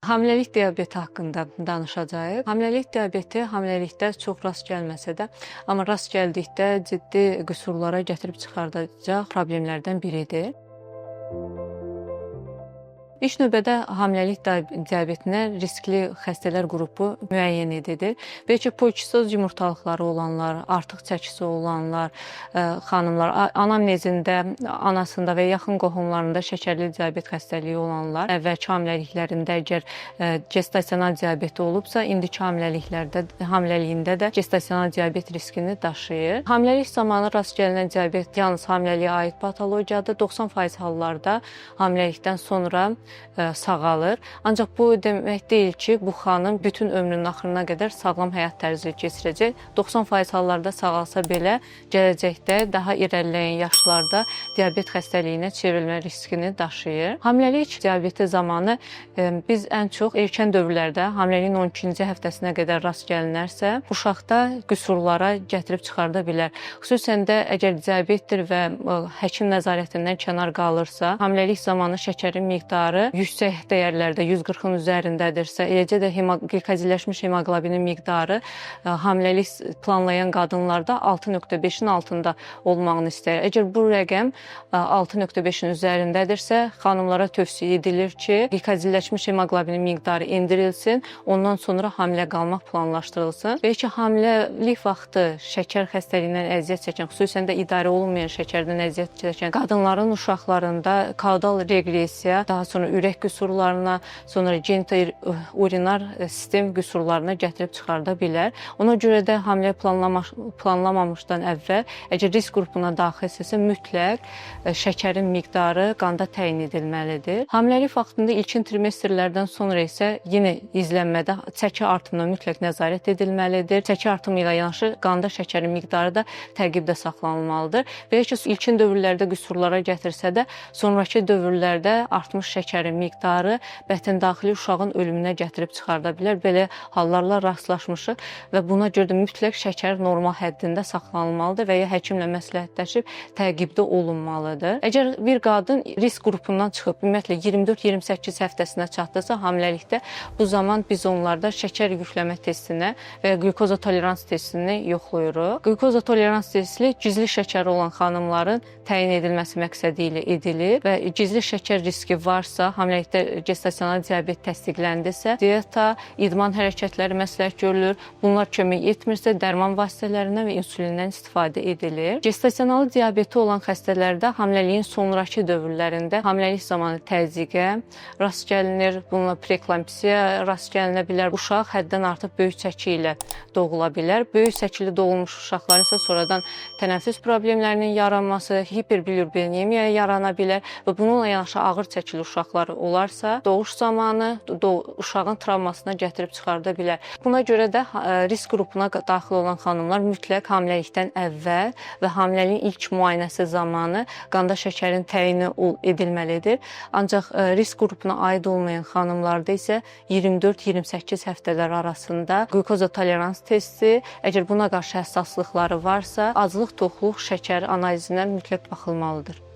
Hamiləlik diabeti haqqında danışacağıq. Hamiləlik diabeti hamiləlikdə çox rast gəlməsə də, amma rast gəldikdə ciddi qüsurlara gətirib çıxardacaq problemlərdən biridir. İlk növbədə hamiləlik diabetinə riskli xəstələr qrupu müəyyən edilir. Bəlkə polikisiz yumurtalıqları olanlar, artıq çəkisi olanlar, xanımlar, anamnezində, anasında və yaxın qohumlarında şəkərli diabet xəstəliyi olanlar, əvvəlki hamiləliklərində əgər gestasional diabeti olubsa, indiki hamiləliyində də gestasional diabet riskini daşıyır. Hamiləlik zamanı rast gəlinən diabet yalnız hamiləliyə aid patologiyadır. 90% hallarda hamiləlikdən sonra sağalır. Ancaq bu demək deyil ki, bu xanım bütün ömrünün axırına qədər sağlam həyat tərzi keçirəcək. 90% hallarda sağalsa belə, gələcəkdə daha irəliləyən yaşlarda diabet xəstəliyinə çevrilmə riskini daşıyır. Hamiləlik diabeti zamanı biz ən çox erkən dövrlərdə, hamiləliyin 12-ci həftəsinə qədər rast gəlinərsə, uşaqda qüsurlara gətirib çıxarda bilər. Xüsusən də əgər diabetdir və həkim nəzarətindən kənar qalırsa, hamiləlik zamanı şəkərin miqdarı yüksək dəyərlərdə 140-ın üzərindədirsə, eləcə də qlikozilləşmiş hemoqlobinin miqdarı hamiləlik planlayan qadınlarda 6.5-in altında olmağını istəyir. Əgər bu rəqəm 6.5-in üzərindədirsə, xanımlara tövsiyə edilir ki, qlikozilləşmiş hemoqlobinin miqdarı endirilsin, ondan sonra hamilə qalmaq planlaşdırılsın. Bəlkə hamiləlik vaxtı şəkər xəstəliyindən əziyyət çəkən, xüsusən də idarə olunmayan şəkərdən əziyyət çəkən qadınların uşaqlarında kaudal reqressiya, daha sonra ürək qüsurlarına, sonra genitourinary sistem qüsurlarına gətirib çıxarda bilər. Ona görə də hamilə planlamamışdan əvvəl, əgər risk qrupuna daxilsəsə, mütləq şəkərin miqdarı qanda təyin edilməlidir. Hamiləlik vaxtında ilkin trimestrlərdən sonra isə yenə izlənmədə çəki artımına mütləq nəzarət edilməlidir. Çəki artımı ilə yanaşı qanda şəkərin miqdarı da təqibdə saxlanılmalıdır. Bəlkə ilkin dövrlərdə qüsurlara gətirsə də, sonrakı dövrlərdə artmış şəkərin miqdarı bətəndaxili uşağın ölümünə gətirib çıxarda bilər. Belə hallarla rastlaşmışıq və buna görə də mütləq şəkər normal həddində saxlanılmalıdır və ya həkimlə məsləhətləşib təqibdə olunmalıdır. Əgər bir qadın risk qrupundan çıxıb, ümumiyyətlə 24-28 həftəsinə çatdısa hamiləlikdə, bu zaman biz onlarda şəkər yükləmə testinə və ya qlükoza tolerans testini yoxlayırıq. Qlükoza tolerans testi gizli şəkəri olan xanımların təyin edilməsi məqsədi ilə edilir və gizli şəkər riski varsa, hamiləlikdə gestasional diabet təsdiqləndirsə, dieta, idman hərəkətləri məsləhət görülür. Bunlar kömək etmirsə, dərman vasitələrindən və insulindən istifadə edilir. Gestasional diabeti olan xəstələrdə hamiləliyin sonrakı dövrlərində hamiləlik zamanı təzyiqə rast gəlinir. Bununla preeklampsiya rast gəlinə bilər. Uşaq həddən artıq böyük çəki ilə doğula bilər. Böyük çəkili doğulmuş uşaqların isə sonradan tənəffüs problemlərinin yaranması, hiperbilirubinemiya yarana bilər və bununla yanaşı ağır çəkili uşaqlar olarsa, doğuş zamanı uşağın travmasına gətirib çıxarda bilər. Buna görə də risk qrupuna daxil olan xanımlar mütləq hamiləlikdən əvvəl və hamiləliyin ilk müayinəsi zamanı qanda şəkərin təyini edilməlidir. Ancaq risk qrupuna aid olmayan xanımlarda isə 24-28 həftələr arasında qlükoza tolerans testi, əgər buna qarşı həssaslıqları varsa, aclıq, toxluq, şəkər analizindən mütləq baxılmalıdır.